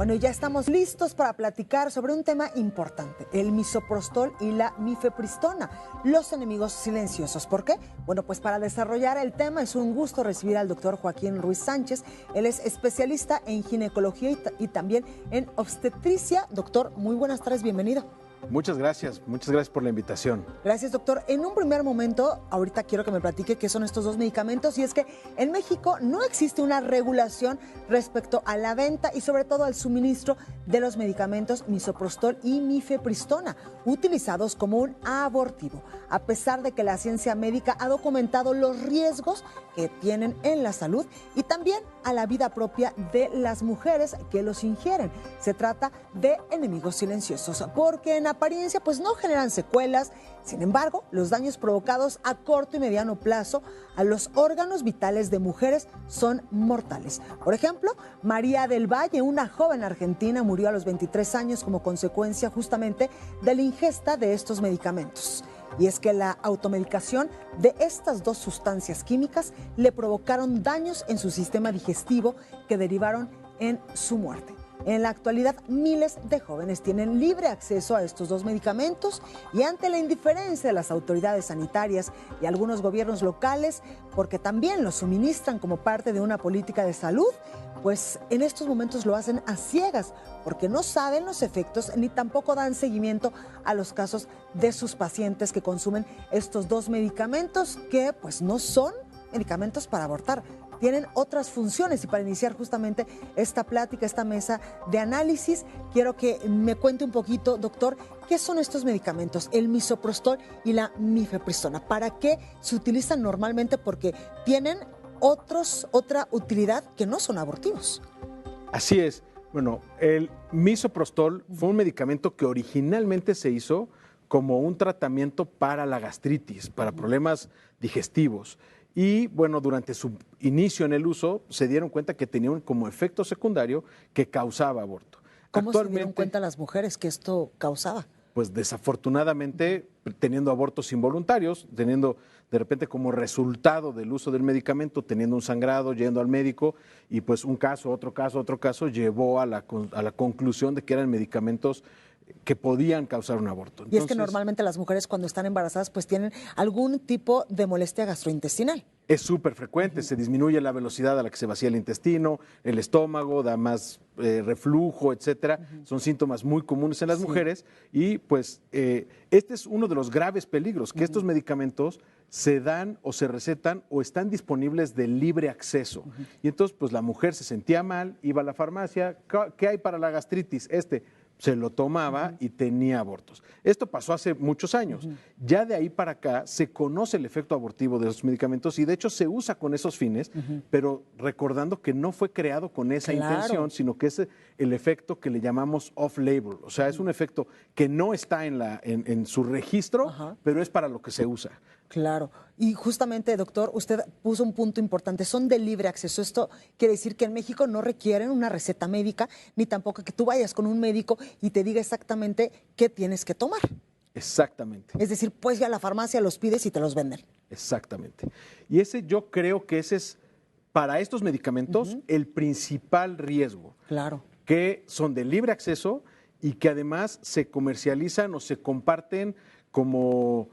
Bueno, ya estamos listos para platicar sobre un tema importante, el misoprostol y la mifepristona, los enemigos silenciosos. ¿Por qué? Bueno, pues para desarrollar el tema es un gusto recibir al doctor Joaquín Ruiz Sánchez. Él es especialista en ginecología y también en obstetricia. Doctor, muy buenas tardes, bienvenido. Muchas gracias por la invitación. Gracias, doctor. En un primer momento, ahorita quiero que me platique qué son estos dos medicamentos, y es que en México no existe una regulación respecto a la venta y sobre todo al suministro de los medicamentos misoprostol y mifepristona, utilizados como un abortivo, a pesar de que la ciencia médica ha documentado los riesgos que tienen en la salud y también a la vida propia de las mujeres que los ingieren. Se trata de enemigos silenciosos, porque en apariencia pues no generan secuelas. Sin embargo, los daños provocados a corto y mediano plazo a los órganos vitales de mujeres son mortales. Por ejemplo, María del Valle, una joven argentina, murió a los 23 años como consecuencia justamente de la ingesta de estos medicamentos. Y es que la automedicación de estas dos sustancias químicas le provocaron daños en su sistema digestivo que derivaron en su muerte. En la actualidad, miles de jóvenes tienen libre acceso a estos dos medicamentos y ante la indiferencia de las autoridades sanitarias y algunos gobiernos locales, porque también los suministran como parte de una política de salud, pues en estos momentos lo hacen a ciegas, porque no saben los efectos ni tampoco dan seguimiento a los casos de sus pacientes que consumen estos dos medicamentos que pues no son medicamentos para abortar. Tienen otras funciones. Y para iniciar justamente esta plática, esta mesa de análisis, quiero que me cuente un poquito, doctor, ¿qué son estos medicamentos, el misoprostol y la mifepristona? ¿Para qué se utilizan normalmente? Porque tienen otra utilidad que no son abortivos. Así es. Bueno, el misoprostol fue un medicamento que originalmente se hizo como un tratamiento para la gastritis, para problemas digestivos. Y bueno, durante su inicio en el uso se dieron cuenta que tenían como efecto secundario que causaba aborto. ¿Cómo se dieron cuenta las mujeres que esto causaba? Pues desafortunadamente teniendo abortos involuntarios, teniendo de repente como resultado del uso del medicamento, teniendo un sangrado, yendo al médico y pues un caso, otro caso, llevó a la conclusión de que eran medicamentos que podían causar un aborto. Entonces, y es que normalmente las mujeres cuando están embarazadas pues tienen algún tipo de molestia gastrointestinal. Es súper frecuente, se disminuye la velocidad a la que se vacía el intestino, el estómago, da más reflujo, etcétera. Son síntomas muy comunes en las mujeres y pues este es uno de los graves peligros, que estos medicamentos se dan o se recetan o están disponibles de libre acceso. Y entonces pues la mujer se sentía mal, iba a la farmacia, ¿qué hay para la gastritis? Se lo tomaba y tenía abortos. Esto pasó hace muchos años. Ya de ahí para acá se conoce el efecto abortivo de los medicamentos y de hecho se usa con esos fines, pero recordando que no fue creado con esa intención, sino que es el efecto que le llamamos off-label. O sea, es un efecto que no está en su registro, pero es para lo que se usa. Claro. Y justamente, doctor, usted puso un punto importante, son de libre acceso. Esto quiere decir que en México no requieren una receta médica, ni tampoco que tú vayas con un médico y te diga exactamente qué tienes que tomar. Exactamente. Es decir, pues ya a la farmacia los pides y te los venden. Exactamente. Y yo creo que ese es, para estos medicamentos, el principal riesgo. Claro. Que son de libre acceso y que además se comercializan o se comparten como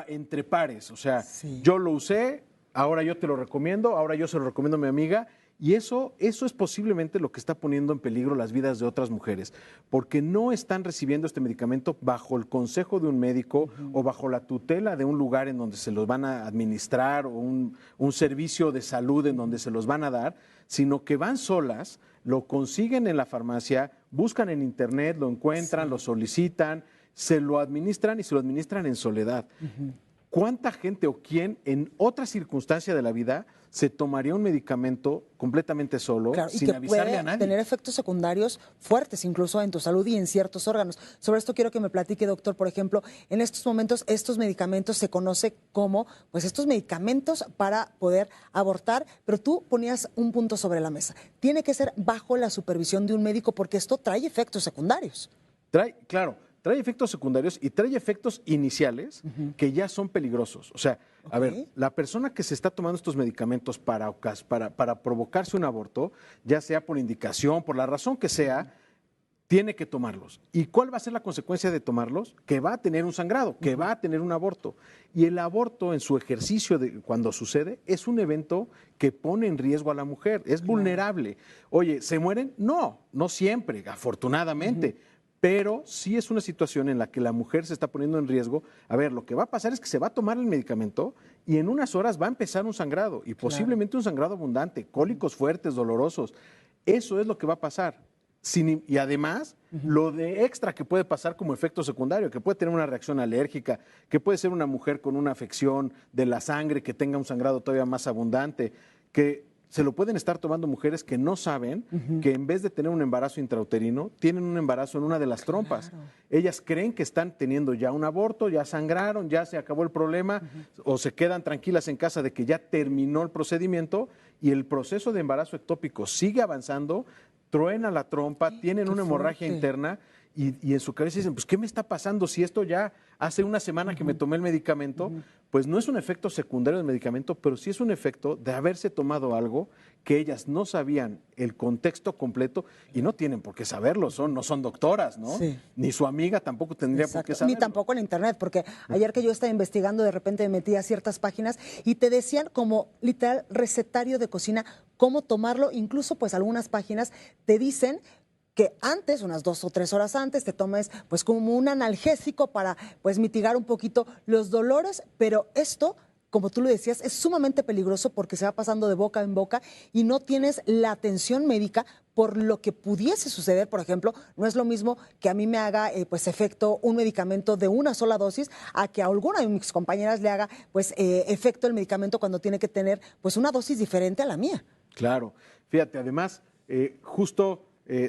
entre pares. O sea, yo lo usé, ahora yo te lo recomiendo, ahora yo se lo recomiendo a mi amiga. Y eso es posiblemente lo que está poniendo en peligro las vidas de otras mujeres, porque no están recibiendo este medicamento bajo el consejo de un médico o bajo la tutela de un lugar en donde se los van a administrar o un servicio de salud en donde se los van a dar, sino que van solas, lo consiguen en la farmacia, buscan en internet, lo encuentran, lo solicitan, se lo administran y se lo administran en soledad. ¿Cuánta gente o quién en otra circunstancia de la vida se tomaría un medicamento completamente solo, sin avisarle a nadie? Tener efectos secundarios fuertes, incluso en tu salud y en ciertos órganos. Sobre esto quiero que me platique, doctor. Por ejemplo, en estos momentos, estos medicamentos se conoce como, pues, estos medicamentos para poder abortar, pero tú ponías un punto sobre la mesa. Tiene que ser bajo la supervisión de un médico porque esto trae efectos secundarios. Trae efectos secundarios y trae efectos iniciales que ya son peligrosos. O sea, a ver, la persona que se está tomando estos medicamentos para provocarse un aborto, ya sea por indicación, por la razón que sea, tiene que tomarlos. ¿Y cuál va a ser la consecuencia de tomarlos? Que va a tener un sangrado, que va a tener un aborto. Y el aborto en su ejercicio cuando sucede es un evento que pone en riesgo a la mujer, es vulnerable. Oye, ¿se mueren? No, no siempre, afortunadamente. Pero sí es una situación en la que la mujer se está poniendo en riesgo. A ver, lo que va a pasar es que se va a tomar el medicamento y en unas horas va a empezar un sangrado y posiblemente un sangrado abundante, cólicos fuertes, dolorosos. Eso es lo que va a pasar. Y además, lo de extra que puede pasar como efecto secundario, que puede tener una reacción alérgica, que puede ser una mujer con una afección de la sangre, que tenga un sangrado todavía más abundante, que se lo pueden estar tomando mujeres que no saben que en vez de tener un embarazo intrauterino, tienen un embarazo en una de las trompas. Ellas creen que están teniendo ya un aborto, ya sangraron, ya se acabó el problema, o se quedan tranquilas en casa de que ya terminó el procedimiento y el proceso de embarazo ectópico sigue avanzando, truena la trompa, tienen una hemorragia interna y en su cabeza dicen, pues, ¿qué me está pasando? Si esto ya hace una semana que me tomé el medicamento, pues no es un efecto secundario del medicamento, pero sí es un efecto de haberse tomado algo que ellas no sabían el contexto completo y no tienen por qué saberlo, no son doctoras, ¿no? Sí. Ni su amiga tampoco tendría por qué saberlo. Ni tampoco en internet, porque ayer que yo estaba investigando, de repente me metí a ciertas páginas y te decían como literal recetario de cocina, cómo tomarlo, incluso pues algunas páginas te dicen que antes, unas 2 o 3 horas antes, te tomes pues como un analgésico para pues mitigar un poquito los dolores, pero esto, como tú lo decías, es sumamente peligroso porque se va pasando de boca en boca y no tienes la atención médica por lo que pudiese suceder. Por ejemplo, no es lo mismo que a mí me haga pues efecto un medicamento de una sola dosis a que a alguna de mis compañeras le haga pues efecto el medicamento cuando tiene que tener pues una dosis diferente a la mía. Claro, fíjate, además, justo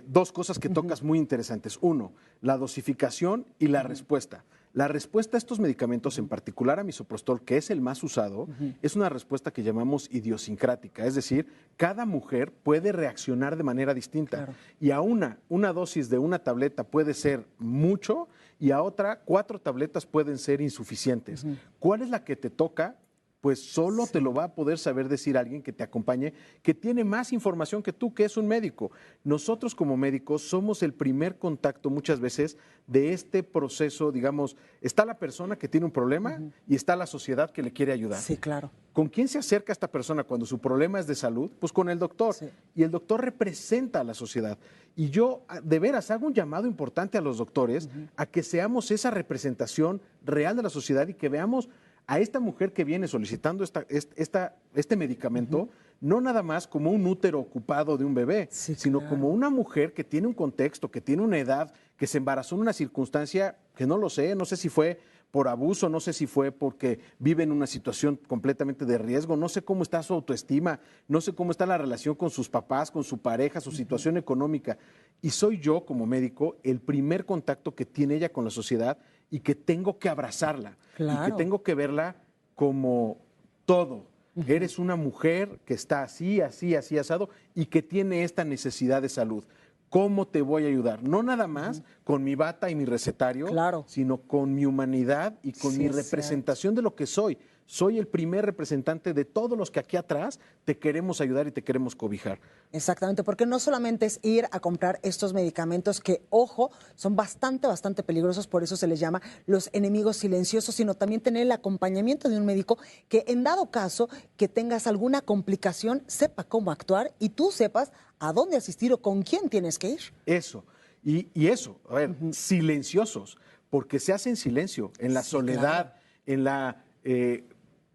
2 cosas que tocas muy interesantes. 1, la dosificación y la respuesta. La respuesta a estos medicamentos, en particular a misoprostol, que es el más usado, es una respuesta que llamamos idiosincrática, es decir, cada mujer puede reaccionar de manera distinta. Claro. Y a una dosis de una tableta puede ser mucho y a otra 4 tabletas pueden ser insuficientes. ¿Cuál es la que te toca? Pues solo te lo va a poder saber decir alguien que te acompañe, que tiene más información que tú, que es un médico. Nosotros como médicos somos el primer contacto muchas veces de este proceso, digamos, está la persona que tiene un problema y está la sociedad que le quiere ayudar. Sí, claro. ¿Con quién se acerca esta persona cuando su problema es de salud? Pues con el doctor. Sí. Y el doctor representa a la sociedad. Y yo, de veras, hago un llamado importante a los doctores a que seamos esa representación real de la sociedad y que veamos a esta mujer que viene solicitando este medicamento, no nada más como un útero ocupado de un bebé, sino como una mujer que tiene un contexto, que tiene una edad, que se embarazó en una circunstancia que no sé si fue por abuso, no sé si fue porque vive en una situación completamente de riesgo, no sé cómo está su autoestima, no sé cómo está la relación con sus papás, con su pareja, su situación económica. Y soy yo, como médico, el primer contacto que tiene ella con la sociedad y que tengo que abrazarla. Claro. Y que tengo que verla como todo. Eres una mujer que está así, asado y que tiene esta necesidad de salud. ¿Cómo te voy a ayudar? No nada más con mi bata y mi recetario, sino con mi humanidad y con mi representación de lo que soy. Soy el primer representante de todos los que aquí atrás te queremos ayudar y te queremos cobijar. Exactamente, porque no solamente es ir a comprar estos medicamentos que, ojo, son bastante peligrosos, por eso se les llama los enemigos silenciosos, sino también tener el acompañamiento de un médico que en dado caso que tengas alguna complicación, sepa cómo actuar y tú sepas a dónde asistir o con quién tienes que ir. Eso, y eso, a ver, silenciosos, porque se hace en silencio, en la soledad, en la...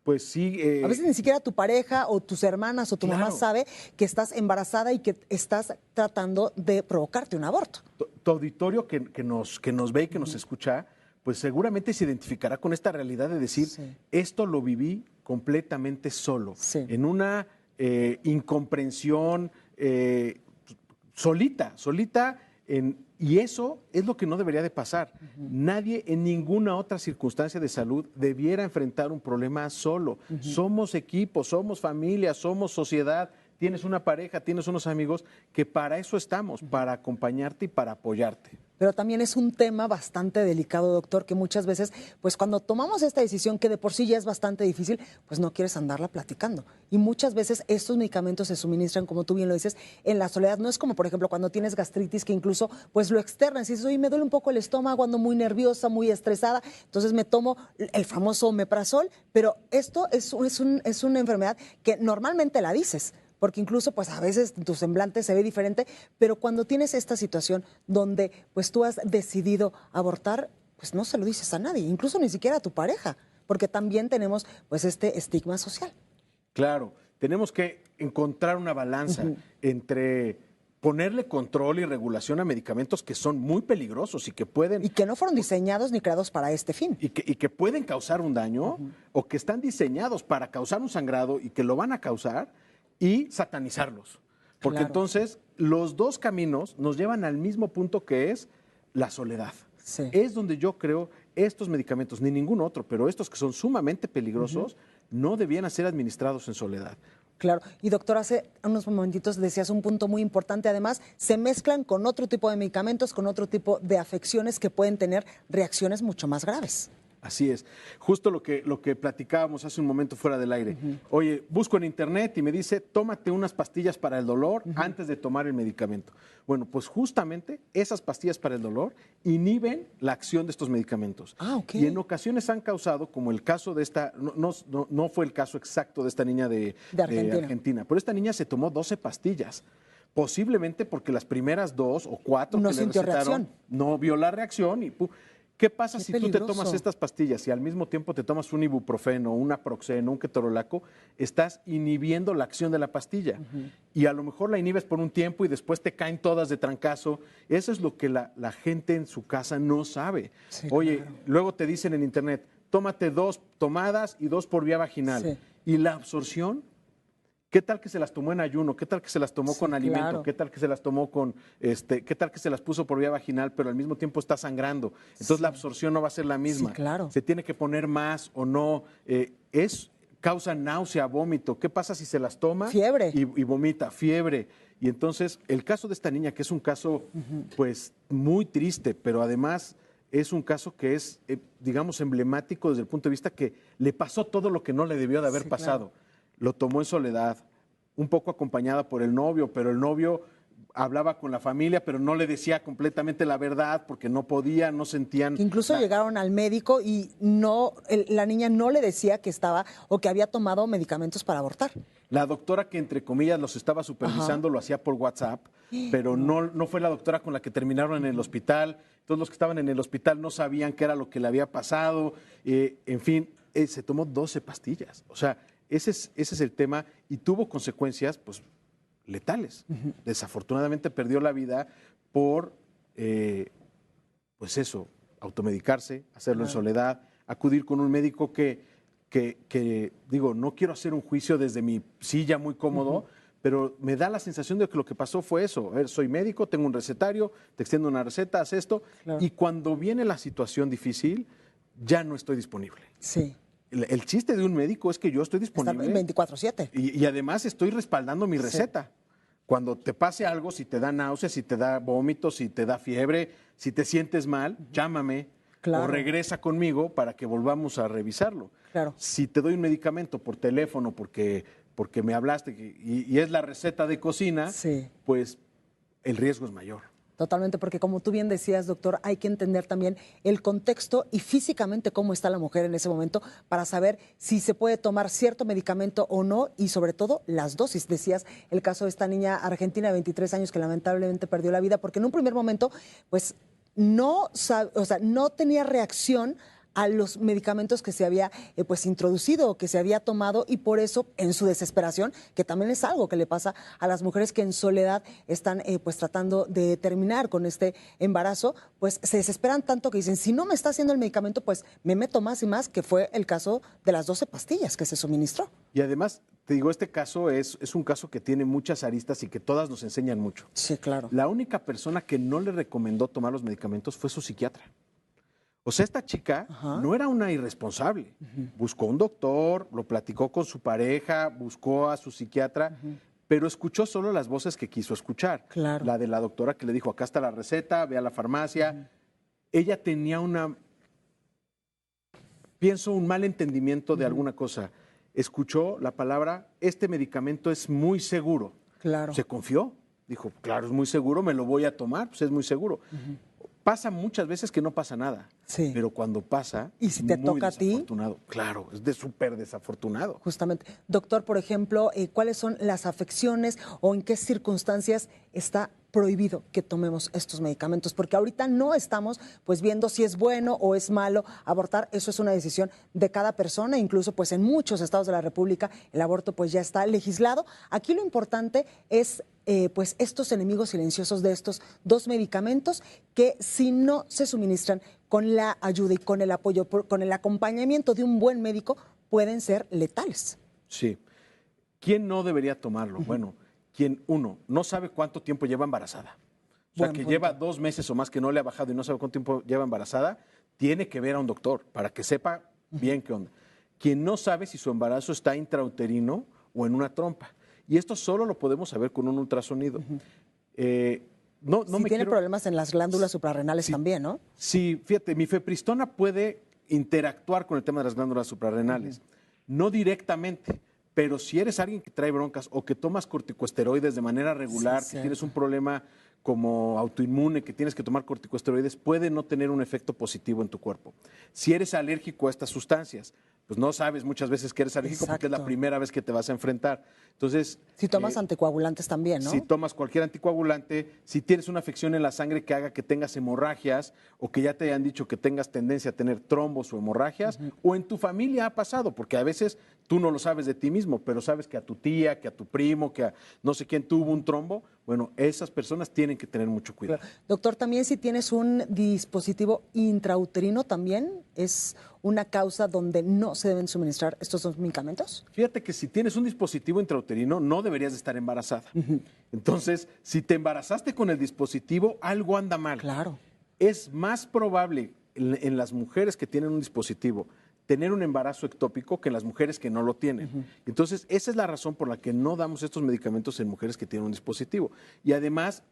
pues sí. A veces ni siquiera tu pareja o tus hermanas o tu mamá sabe que estás embarazada y que estás tratando de provocarte un aborto. Tu auditorio que nos ve y que nos escucha, pues seguramente se identificará con esta realidad de decir, esto lo viví completamente solo, en una incomprensión solita, y eso es lo que no debería de pasar. Nadie en ninguna otra circunstancia de salud debiera enfrentar un problema solo. Somos equipo, somos familia, somos sociedad. tienes una pareja, tienes unos amigos, que para eso estamos, para acompañarte y para apoyarte. Pero también es un tema bastante delicado, doctor, que muchas veces, pues cuando tomamos esta decisión, que de por sí ya es bastante difícil, pues no quieres andarla platicando. Y muchas veces estos medicamentos se suministran, como tú bien lo dices, en la soledad. No es como, por ejemplo, cuando tienes gastritis, que incluso pues lo externas. Y dices, oye, me duele un poco el estómago, ando muy nerviosa, muy estresada, entonces me tomo el famoso omeprazol, pero esto es una enfermedad que normalmente la dices, porque incluso pues a veces tu semblante se ve diferente, pero cuando tienes esta situación donde pues tú has decidido abortar, pues no se lo dices a nadie, incluso ni siquiera a tu pareja, porque también tenemos pues este estigma social. Claro, tenemos que encontrar una balanza entre ponerle control y regulación a medicamentos que son muy peligrosos y que pueden... Y que no fueron diseñados ni creados para este fin. Y que pueden causar un daño o que están diseñados para causar un sangrado y que lo van a causar, y satanizarlos. Porque entonces los dos caminos nos llevan al mismo punto, que es la soledad. Sí. Es donde yo creo estos medicamentos, ni ningún otro, pero estos que son sumamente peligrosos, no debían ser administrados en soledad. Claro. Y doctor, hace unos momentitos decías un punto muy importante. Además, se mezclan con otro tipo de medicamentos, con otro tipo de afecciones que pueden tener reacciones mucho más graves. Así es. Justo lo que platicábamos hace un momento fuera del aire. Oye, busco en internet y me dice, tómate unas pastillas para el dolor antes de tomar el medicamento. Bueno, pues justamente esas pastillas para el dolor inhiben la acción de estos medicamentos. Ah, ok. Y en ocasiones han causado, como el caso de esta, no fue el caso exacto de esta niña de Argentina, pero esta niña se tomó 12 pastillas. Posiblemente porque las primeras 2 o 4 no que le sintió recetaron, reacción. No vio la reacción y ¿qué pasa si peligroso. tú te tomas estas pastillas y al mismo tiempo te tomas un ibuprofeno, un naproxeno, un ketorolaco? Estás inhibiendo la acción de la pastilla. Y a lo mejor la inhibes por un tiempo y después te caen todas de trancazo. Eso es lo que la gente en su casa no sabe. Sí, Oye, claro. luego te dicen en internet, tómate 2 tomadas y 2 por vía vaginal. Sí. ¿Y la absorción? ¿Qué tal que se las tomó en ayuno? ¿Qué tal que se las tomó con alimento? Claro. ¿Qué tal que se las tomó con, qué tal que se las puso por vía vaginal, pero al mismo tiempo está sangrando? Entonces la absorción no va a ser la misma. Sí, claro. Se tiene que poner más o no. Causa náusea, vómito. ¿Qué pasa si se las toma? Fiebre. Y vomita, fiebre. Y entonces el caso de esta niña, que es un caso pues muy triste, pero además es un caso que es, digamos, emblemático desde el punto de vista que le pasó todo lo que no le debió de haber pasado. Claro. Lo tomó en soledad, un poco acompañada por el novio, pero el novio hablaba con la familia, pero no le decía completamente la verdad porque no podía, no sentían... Incluso llegaron al médico y la niña no le decía que estaba o que había tomado medicamentos para abortar. La doctora que, entre comillas, los estaba supervisando lo hacía por WhatsApp, pero no fue la doctora con la que terminaron en el hospital. Todos los que estaban en el hospital no sabían qué era lo que le había pasado. En fin, se tomó 12 pastillas. O sea, ese es el tema y tuvo consecuencias, pues, letales. Desafortunadamente perdió la vida por, pues eso, automedicarse, hacerlo en soledad, acudir con un médico que, digo, no quiero hacer un juicio desde mi silla muy cómodo, pero me da la sensación de que lo que pasó fue eso. A ver, soy médico, tengo un recetario, te extiendo una receta, haz esto, y cuando viene la situación difícil, ya no estoy disponible. Sí. El chiste de un médico es que yo estoy disponible. Está 24/7. Y además estoy respaldando mi receta. Cuando te pase algo, si te da náuseas, si te da vómitos, si te da fiebre, si te sientes mal, llámame o regresa conmigo para que volvamos a revisarlo. Claro. Si te doy un medicamento por teléfono porque me hablaste y es la receta de cocina, pues el riesgo es mayor. Totalmente, porque como tú bien decías, doctor, hay que entender también el contexto y físicamente cómo está la mujer en ese momento para saber si se puede tomar cierto medicamento o no y sobre todo las dosis. Decías el caso de esta niña argentina de 23 años que lamentablemente perdió la vida porque en un primer momento pues no tenía reacción a los medicamentos que se había pues introducido o que se había tomado y por eso en su desesperación, que también es algo que le pasa a las mujeres que en soledad están pues tratando de terminar con este embarazo, pues se desesperan tanto que dicen, si no me está haciendo el medicamento, pues me meto más y más, que fue el caso de las 12 pastillas que se suministró. Y además, te digo, este caso es un caso que tiene muchas aristas y que todas nos enseñan mucho. Sí, claro. La única persona que no le recomendó tomar los medicamentos fue su psiquiatra. O sea, esta chica no era una irresponsable. Buscó un doctor, lo platicó con su pareja, buscó a su psiquiatra, pero escuchó solo las voces que quiso escuchar. Claro. La de la doctora que le dijo, acá está la receta, ve a la farmacia. Ella tenía un mal entendimiento de alguna cosa. Escuchó la palabra, este medicamento es muy seguro. Claro. Se confió, dijo, claro, es muy seguro, me lo voy a tomar, pues es muy seguro. Pasa muchas veces que no pasa nada, Sí. pero cuando pasa, ¿Y si te muy toca a ti? desafortunado. Claro, es de súper desafortunado. Justamente. Doctor, por ejemplo, ¿cuáles son las afecciones o en qué circunstancias está prohibido que tomemos estos medicamentos? Porque ahorita no estamos pues viendo si es bueno o es malo abortar. Eso es una decisión de cada persona. Incluso pues en muchos estados de la República el aborto pues ya está legislado. Aquí lo importante es pues estos enemigos silenciosos de estos dos medicamentos que si no se suministran con la ayuda y con el apoyo, con el acompañamiento de un buen médico, pueden ser letales. Sí. ¿Quién no debería tomarlo? Bueno, quien, uno, no sabe cuánto tiempo lleva embarazada. O sea, Buen que punto. lleva 2 meses o más que no le ha bajado y no sabe cuánto tiempo lleva embarazada, tiene que ver a un doctor para que sepa bien qué onda. Quien no sabe si su embarazo está intrauterino o en una trompa. Y esto solo lo podemos saber con un ultrasonido. No Si me tiene quiero- problemas en las glándulas suprarrenales también, ¿no? Sí, fíjate, mifepristona puede interactuar con el tema de las glándulas suprarrenales. No directamente, pero si eres alguien que trae broncas o que tomas corticosteroides de manera regular, Sí, que cierto. tienes un problema como autoinmune, que tienes que tomar corticosteroides, puede no tener un efecto positivo en tu cuerpo. Si eres alérgico a estas sustancias, pues no sabes muchas veces que eres alérgico porque es la Exacto. primera vez que te vas a enfrentar. Entonces, Si tomas anticoagulantes también, ¿no? si tomas cualquier anticoagulante, si tienes una afección en la sangre que haga que tengas hemorragias o que ya te hayan dicho que tengas tendencia a tener trombos o hemorragias, o en tu familia ha pasado, porque a veces tú no lo sabes de ti mismo, pero sabes que a tu tía, que a tu primo, que a no sé quién tuvo un trombo, bueno, esas personas tienen que tener mucho cuidado. Claro. Doctor, también si tienes un dispositivo intrauterino, ¿también es una causa donde no se deben suministrar estos dos medicamentos? Fíjate que si tienes un dispositivo intrauterino, no deberías de estar embarazada. Entonces, si te embarazaste con el dispositivo, algo anda mal. Claro. Es más probable en las mujeres que tienen un dispositivo tener un embarazo ectópico que en las mujeres que no lo tienen. Entonces, esa es la razón por la que no damos estos medicamentos en mujeres que tienen un dispositivo. Y además,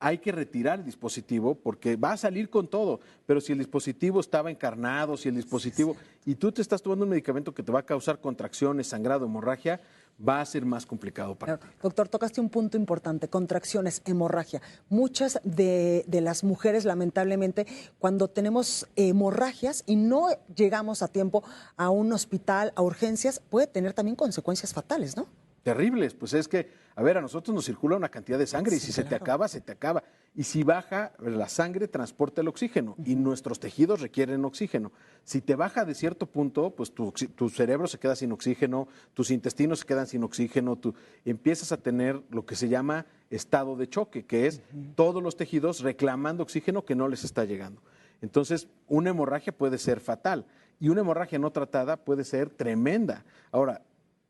hay que retirar el dispositivo porque va a salir con todo, pero si el dispositivo estaba encarnado, si el dispositivo, y tú te estás tomando un medicamento que te va a causar contracciones, sangrado, hemorragia, va a ser más complicado para ti. Doctor, tocaste un punto importante, contracciones, hemorragia. Muchas de las mujeres, lamentablemente, cuando tenemos hemorragias y no llegamos a tiempo a un hospital, a urgencias, puede tener también consecuencias fatales, ¿no? Terribles, pues es que, a ver, a nosotros nos circula una cantidad de sangre y Sí, si se te claro. acaba, se te acaba. Y si baja, la sangre transporta el oxígeno y nuestros tejidos requieren oxígeno. Si te baja de cierto punto, pues tu cerebro se queda sin oxígeno, tus intestinos se quedan sin oxígeno, tú empiezas a tener lo que se llama estado de choque, que es todos los tejidos reclamando oxígeno que no les está llegando. Entonces, una hemorragia puede ser fatal y una hemorragia no tratada puede ser tremenda. Ahora,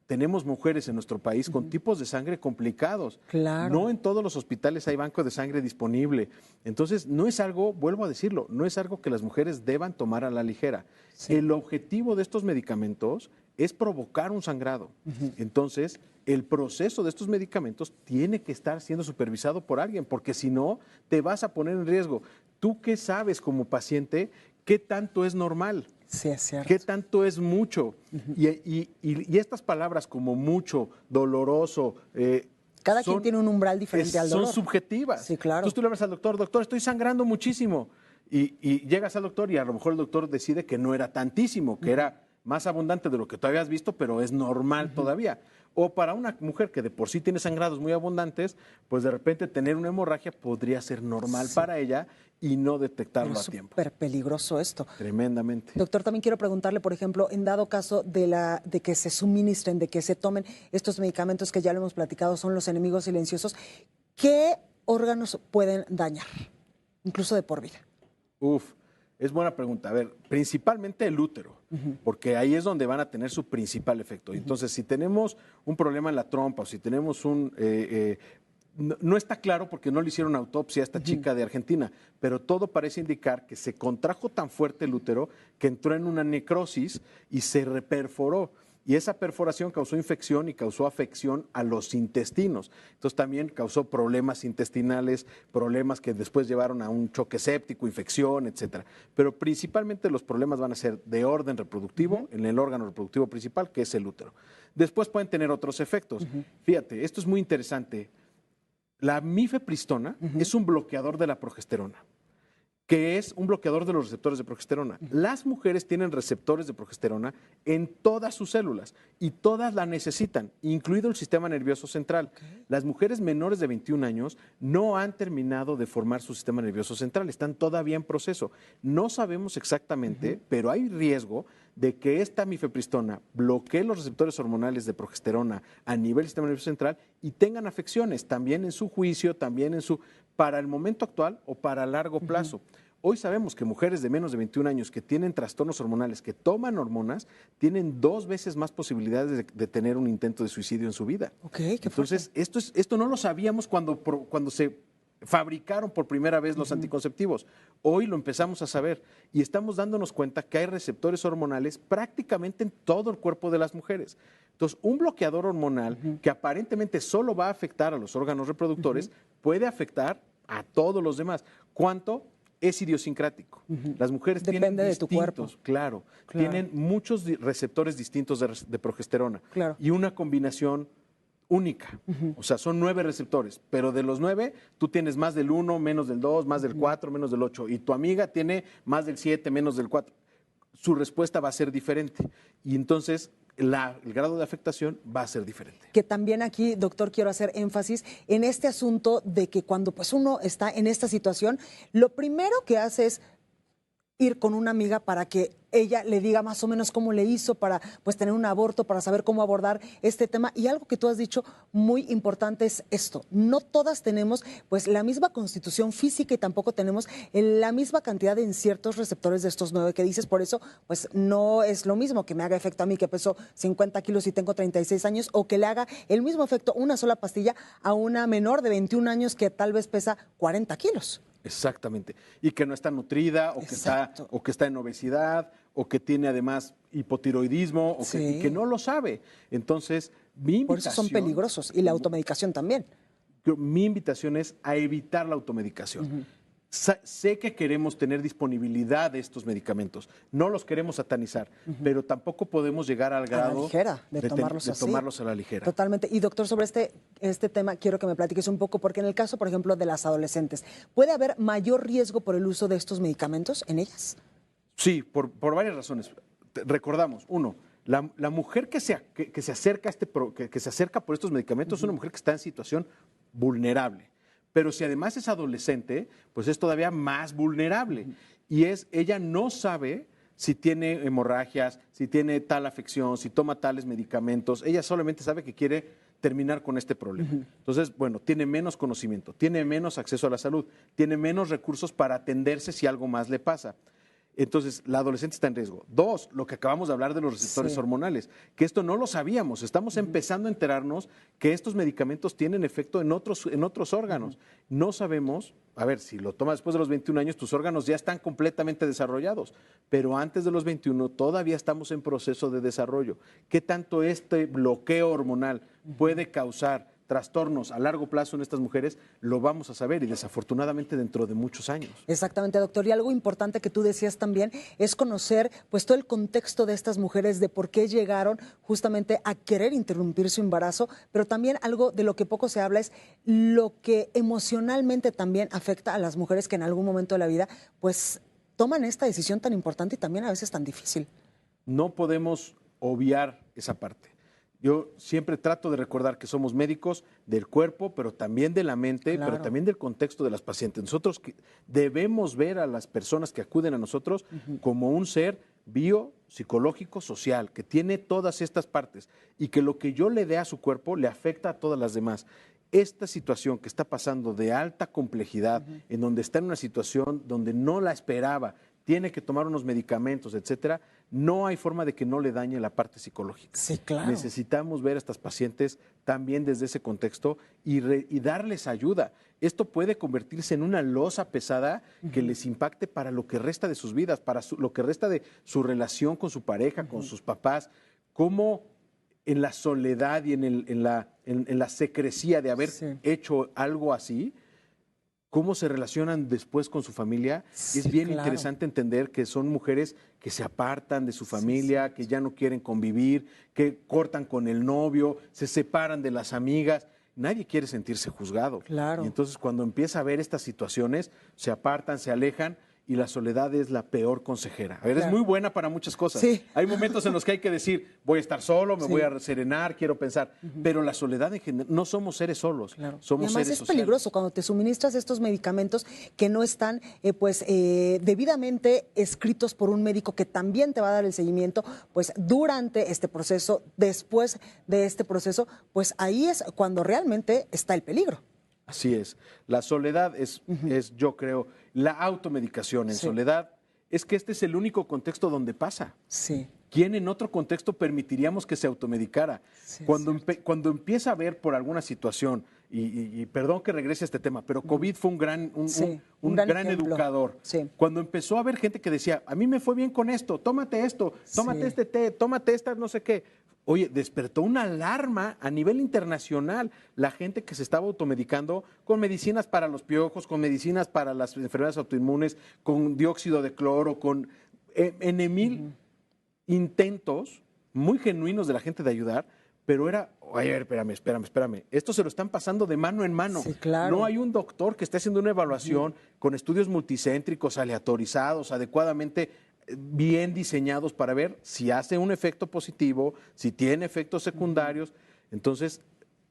tenemos mujeres en nuestro país con tipos de sangre complicados. Claro. No en todos los hospitales hay banco de sangre disponible. Entonces, no es algo, vuelvo a decirlo, no es algo que las mujeres deban tomar a la ligera. Sí. El objetivo de estos medicamentos es provocar un sangrado. Entonces, el proceso de estos medicamentos tiene que estar siendo supervisado por alguien, porque si no, te vas a poner en riesgo. ¿Tú qué sabes como paciente qué tanto es normal? Sí, es cierto. ¿Qué tanto es mucho? Y estas palabras como mucho, doloroso, Cada quien tiene un umbral diferente al dolor. Son subjetivas. Sí, claro. Entonces tú le hablas al doctor, doctor, estoy sangrando muchísimo. Y llegas al doctor y a lo mejor el doctor decide que no era tantísimo, que era más abundante de lo que tú habías visto, pero es normal todavía. O para una mujer que de por sí tiene sangrados muy abundantes, pues de repente tener una hemorragia podría ser normal para ella y no detectarlo Es a tiempo. súper peligroso esto. Tremendamente. Doctor, también quiero preguntarle, por ejemplo, en dado caso de que se suministren, de que se tomen estos medicamentos que ya lo hemos platicado, son los enemigos silenciosos, ¿qué órganos pueden dañar, incluso de por vida? Uf, es buena pregunta. A ver, principalmente el útero, porque ahí es donde van a tener su principal efecto. Entonces, si tenemos un problema en la trompa o si tenemos no está claro porque no le hicieron autopsia a esta chica de Argentina, pero todo parece indicar que se contrajo tan fuerte el útero que entró en una necrosis y se reperforó. y esa perforación causó infección y causó afección a los intestinos. Entonces también causó problemas intestinales, problemas que después llevaron a un choque séptico, infección, etcétera. Pero principalmente los problemas van a ser de orden reproductivo, en el órgano reproductivo principal, que es el útero. Después pueden tener otros efectos. Fíjate, esto es muy interesante. La mifepristona es un bloqueador de la progesterona, que es un bloqueador de los receptores de progesterona. Las mujeres tienen receptores de progesterona en todas sus células y todas la necesitan, incluido el sistema nervioso central. Las mujeres menores de 21 años no han terminado de formar su sistema nervioso central, están todavía en proceso. No sabemos exactamente, pero hay riesgo de que esta mifepristona bloquee los receptores hormonales de progesterona a nivel del sistema nervioso central y tengan afecciones también en su juicio, también en su para el momento actual o para largo plazo. Hoy sabemos que mujeres de menos de 21 años que tienen trastornos hormonales, que toman hormonas, tienen 2 veces más posibilidades de tener un intento de suicidio en su vida. Entonces, esto no lo sabíamos cuando se fabricaron por primera vez los anticonceptivos. Hoy lo empezamos a saber y estamos dándonos cuenta que hay receptores hormonales prácticamente en todo el cuerpo de las mujeres. Entonces, un bloqueador hormonal que aparentemente solo va a afectar a los órganos reproductores puede afectar a todos los demás. ¿Cuánto? Es idiosincrático. Las mujeres tienen de tu cuerpo. Claro, tienen muchos receptores distintos de progesterona y una combinación única. O sea, son 9 receptores, pero de los 9 tú tienes más del 1, menos del 2, más del 4, menos del 8 y tu amiga tiene más del 7, menos del 4. Su respuesta va a ser diferente y entonces el grado de afectación va a ser diferente. Que también aquí, doctor, quiero hacer énfasis en este asunto de que cuando pues uno está en esta situación, lo primero que hace es ir con una amiga para que ella le diga más o menos cómo le hizo para pues tener un aborto, para saber cómo abordar este tema. Y algo que tú has dicho muy importante es esto: no todas tenemos pues la misma constitución física y tampoco tenemos la misma cantidad en ciertos receptores de estos 9 que dices. Por eso pues no es lo mismo que me haga efecto a mí que peso 50 kilos y tengo 36 años o que le haga el mismo efecto una sola pastilla a una menor de 21 años que tal vez pesa 40 kilos. Exactamente. Y que no está nutrida, o que está en obesidad, o que tiene además hipotiroidismo, y que no lo sabe. Entonces, mi invitación... Por eso son peligrosos. Y la automedicación también. Mi invitación es a evitar la automedicación. Sé que queremos tener disponibilidad de estos medicamentos, no los queremos satanizar, pero tampoco podemos llegar al grado a la ligera, de tomarlos a la ligera. Totalmente. Y doctor, sobre este tema quiero que me platiques un poco, porque en el caso, por ejemplo, de las adolescentes, ¿puede haber mayor riesgo por el uso de estos medicamentos en ellas? Sí, por varias razones. Recordamos, uno, la mujer que se acerca que se acerca por estos medicamentos es una mujer que está en situación vulnerable. Pero si además es adolescente, pues es todavía más vulnerable. Y ella no sabe si tiene hemorragias, si tiene tal afección, si toma tales medicamentos. Ella solamente sabe que quiere terminar con este problema. Entonces, bueno, tiene menos conocimiento, tiene menos acceso a la salud, tiene menos recursos para atenderse si algo más le pasa. Entonces, la adolescente está en riesgo. 2, lo que acabamos de hablar de los receptores hormonales, que esto no lo sabíamos. Estamos empezando a enterarnos que estos medicamentos tienen efecto en otros órganos. No sabemos, a ver, si lo tomas después de los 21 años, tus órganos ya están completamente desarrollados, pero antes de los 21 todavía estamos en proceso de desarrollo. ¿Qué tanto este bloqueo hormonal puede causar trastornos a largo plazo en estas mujeres? Lo vamos a saber y desafortunadamente dentro de muchos años. Exactamente, doctor. Y algo importante que tú decías también es conocer pues todo el contexto de estas mujeres, de por qué llegaron justamente a querer interrumpir su embarazo, pero también algo de lo que poco se habla es lo que emocionalmente también afecta a las mujeres que en algún momento de la vida pues toman esta decisión tan importante y también a veces tan difícil. No podemos obviar esa parte. Yo siempre trato de recordar que somos médicos del cuerpo, pero también de la mente, pero también del contexto de las pacientes. Nosotros debemos ver a las personas que acuden a nosotros como un ser psicológico, social, que tiene todas estas partes y que lo que yo le dé a su cuerpo le afecta a todas las demás. Esta situación que está pasando de alta complejidad, en donde está en una situación donde no la esperaba, tiene que tomar unos medicamentos, etcétera, no hay forma de que no le dañe la parte psicológica. Sí, claro. Necesitamos ver a estas pacientes también desde ese contexto y darles ayuda. Esto puede convertirse en una losa pesada que les impacte para lo que resta de sus vidas, para lo que resta de su relación con su pareja, con sus papás. ¿Cómo en la soledad y en la secrecía de haber hecho algo así, cómo se relacionan después con su familia. Es bien interesante entender que son mujeres que se apartan de su familia, que ya no quieren convivir, que cortan con el novio, se separan de las amigas. Nadie quiere sentirse juzgado. Claro. Y entonces cuando empieza a ver estas situaciones, se apartan, se alejan. Y la soledad es la peor consejera. A ver, es muy buena para muchas cosas. Sí. Hay momentos en los que hay que decir, voy a estar solo, me voy a serenar, quiero pensar. Pero la soledad en general, no somos seres solos, somos y además seres es sociales. peligroso cuando te suministras estos medicamentos que no están debidamente escritos por un médico que también te va a dar el seguimiento, pues durante este proceso, después de este proceso, pues ahí es cuando realmente está el peligro. Así es. La soledad es, yo creo, la automedicación en soledad, es que este es el único contexto donde pasa. Sí. ¿Quién en otro contexto permitiríamos que se automedicara? Sí, cuando empieza a ver por alguna situación, y perdón que regrese a este tema, pero COVID fue un gran educador. Sí. Cuando empezó a haber gente que decía, a mí me fue bien con esto, tómate este té, tómate esta no sé qué. Oye, despertó una alarma a nivel internacional la gente que se estaba automedicando con medicinas para los piojos, con medicinas para las enfermedades autoinmunes, con dióxido de cloro, con N,000 intentos muy genuinos de la gente de ayudar, pero era, oye, a ver, espérame, esto se lo están pasando de mano en mano. Sí, claro. No hay un doctor que esté haciendo una evaluación con estudios multicéntricos, aleatorizados, adecuadamente bien diseñados para ver si hace un efecto positivo, si tiene efectos secundarios. Entonces,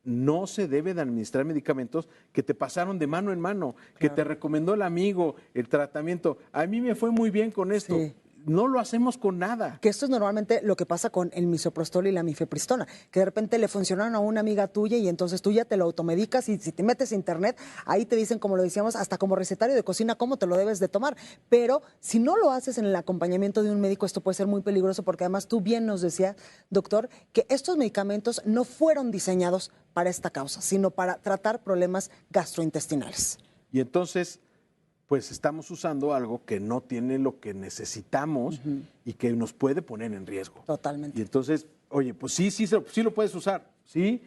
no se debe de administrar medicamentos que te pasaron de mano en mano, que te recomendó el amigo, el tratamiento. A mí me fue muy bien con esto. Sí. No lo hacemos con nada. Que esto es normalmente lo que pasa con el misoprostol y la mifepristona, que de repente le funcionaron a una amiga tuya y entonces tú ya te lo automedicas y si te metes a internet, ahí te dicen, como lo decíamos, hasta como recetario de cocina, cómo te lo debes de tomar. Pero si no lo haces en el acompañamiento de un médico, esto puede ser muy peligroso porque además tú bien nos decías, doctor, que estos medicamentos no fueron diseñados para esta causa, sino para tratar problemas gastrointestinales. Y entonces, pues estamos usando algo que no tiene lo que necesitamos y que nos puede poner en riesgo. Totalmente. Y entonces, oye, pues sí lo puedes usar, sí,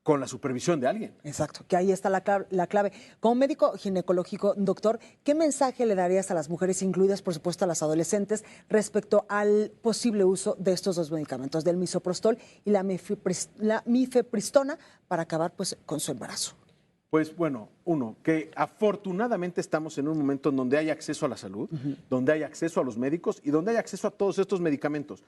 con la supervisión de alguien. Exacto, que ahí está la clave. Como médico ginecológico, doctor, ¿qué mensaje le darías a las mujeres, incluidas por supuesto a las adolescentes, respecto al posible uso de estos dos medicamentos, del misoprostol y la mifepristona, para acabar pues con su embarazo? Pues bueno, uno, que afortunadamente estamos en un momento en donde hay acceso a la salud, donde hay acceso a los médicos y donde hay acceso a todos estos medicamentos.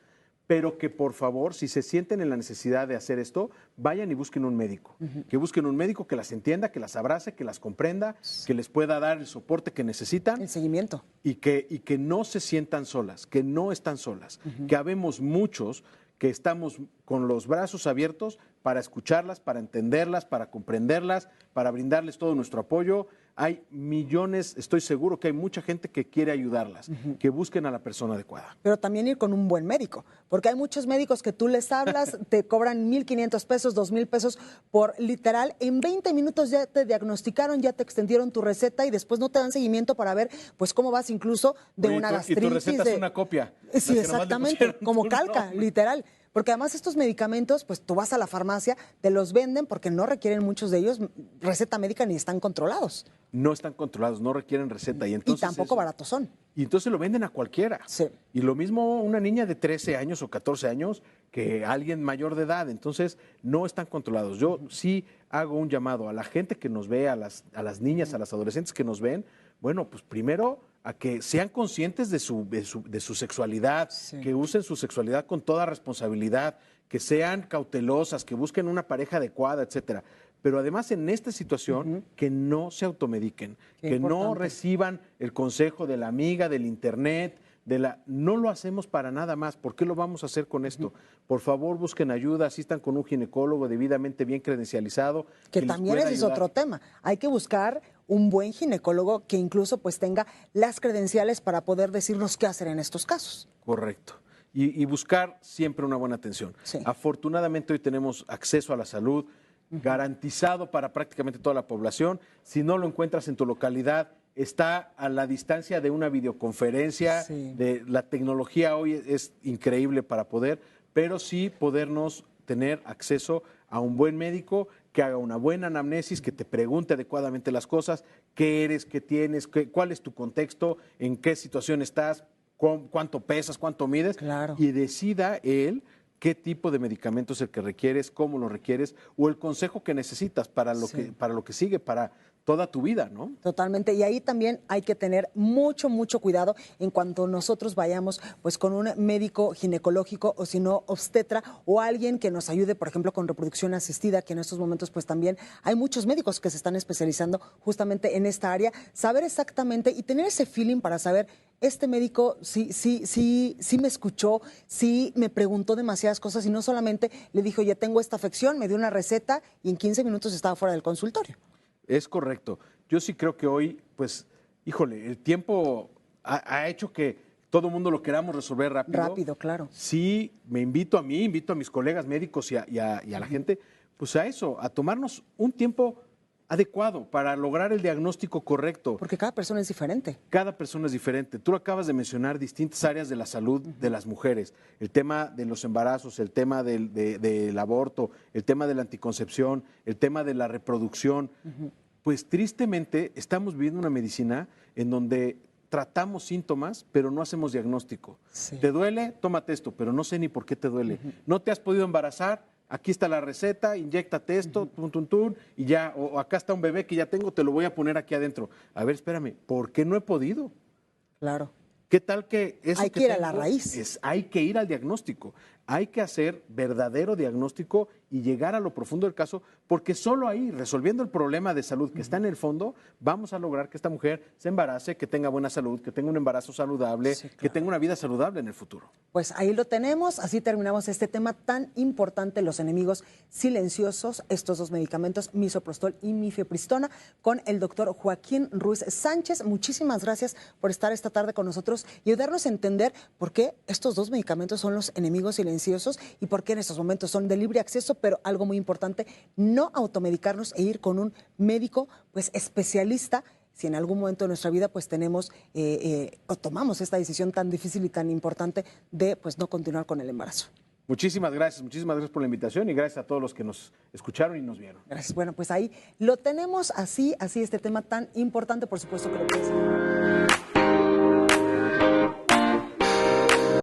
Pero que por favor, si se sienten en la necesidad de hacer esto, vayan y busquen un médico. Que busquen un médico que las entienda, que las abrace, que las comprenda, que les pueda dar el soporte que necesitan. El seguimiento. Y que no se sientan solas, que no están solas. Que habemos muchos que estamos con los brazos abiertos para escucharlas, para entenderlas, para comprenderlas, para brindarles todo nuestro apoyo. Hay millones, estoy seguro que hay mucha gente que quiere ayudarlas, que busquen a la persona adecuada. Pero también ir con un buen médico, porque hay muchos médicos que tú les hablas, te cobran 1,500 pesos, 2,000 pesos por literal. En 20 minutos ya te diagnosticaron, ya te extendieron tu receta y después no te dan seguimiento para ver pues cómo vas incluso de una gastritis. Y tu receta es una copia. Sí, exactamente, como calca, literal. Porque además estos medicamentos, pues tú vas a la farmacia, te los venden porque no requieren muchos de ellos receta médica ni están controlados. No están controlados, no requieren receta. Y tampoco baratos son. Y entonces lo venden a cualquiera. Sí. Y lo mismo una niña de 13 años o 14 años que alguien mayor de edad. Entonces no están controlados. Yo sí hago un llamado a la gente que nos ve, a las niñas, a las adolescentes que nos ven. Bueno, pues primero a que sean conscientes de su sexualidad, que usen su sexualidad con toda responsabilidad, que sean cautelosas, que busquen una pareja adecuada, etcétera. Pero además en esta situación, que no se automediquen, que no reciban el consejo de la amiga, del internet, no lo hacemos para nada más. ¿Por qué lo vamos a hacer con esto? Por favor, busquen ayuda, asistan con un ginecólogo debidamente bien credencializado. Que también ese es otro tema. Hay que buscar un buen ginecólogo que incluso pues tenga las credenciales para poder decirnos qué hacer en estos casos. Correcto. Y buscar siempre una buena atención. Sí. Afortunadamente hoy tenemos acceso a la salud garantizado para prácticamente toda la población. Si no lo encuentras en tu localidad, está a la distancia de una videoconferencia. Sí. La tecnología hoy es increíble para poder, pero sí podernos tener acceso a un buen médico que haga una buena anamnesis, que te pregunte adecuadamente las cosas, qué eres, qué tienes, cuál es tu contexto, en qué situación estás, cuánto pesas, cuánto mides, Claro. y decida él qué tipo de medicamento es el que requieres, cómo lo requieres, o el consejo que necesitas para lo que sigue, para toda tu vida, ¿no? Totalmente. Y ahí también hay que tener mucho, mucho cuidado en cuanto nosotros vayamos pues con un médico ginecológico o si no obstetra o alguien que nos ayude, por ejemplo, con reproducción asistida, que en estos momentos pues también hay muchos médicos que se están especializando justamente en esta área. Saber exactamente y tener ese feeling para saber este médico sí me escuchó, sí me preguntó demasiadas cosas y no solamente le dijo, ya tengo esta afección, me dio una receta y en 15 minutos estaba fuera del consultorio. Es correcto. Yo sí creo que hoy, pues, híjole, el tiempo ha hecho que todo el mundo lo queramos resolver rápido. Rápido, claro. Sí, invito a mis colegas médicos y a la gente, pues a eso, a tomarnos un tiempo adecuado para lograr el diagnóstico correcto. Porque cada persona es diferente. Cada persona es diferente. Tú acabas de mencionar distintas áreas de la salud de las mujeres. El tema de los embarazos, el tema del aborto, el tema de la anticoncepción, el tema de la reproducción. Pues tristemente estamos viviendo una medicina en donde tratamos síntomas, pero no hacemos diagnóstico. Sí. ¿Te duele? Tómate esto, pero no sé ni por qué te duele. ¿No te has podido embarazar? Aquí está la receta, inyéctate esto, y ya, o acá está un bebé que ya tengo, te lo voy a poner aquí adentro. A ver, espérame, ¿por qué no he podido? Claro. ¿Qué tal que eso hay que ir a la raíz? Hay que ir al diagnóstico, hay que hacer verdadero diagnóstico y llegar a lo profundo del caso, porque solo ahí, resolviendo el problema de salud que está en el fondo, vamos a lograr que esta mujer se embarace, que tenga buena salud, que tenga un embarazo saludable, sí, claro, que tenga una vida saludable en el futuro. Pues ahí lo tenemos, así terminamos este tema tan importante, los enemigos silenciosos, estos dos medicamentos, misoprostol y mifepristona, con el doctor Joaquín Ruiz Sánchez. Muchísimas gracias por estar esta tarde con nosotros y ayudarnos a entender por qué estos dos medicamentos son los enemigos silenciosos y por qué en estos momentos son de libre acceso, pero algo muy importante, no automedicarnos e ir con un médico pues especialista si en algún momento de nuestra vida pues tenemos o tomamos esta decisión tan difícil y tan importante de pues no continuar con el embarazo. Muchísimas gracias por la invitación y gracias a todos los que nos escucharon y nos vieron. Gracias. Bueno, pues ahí lo tenemos así este tema tan importante, por supuesto que lo puedes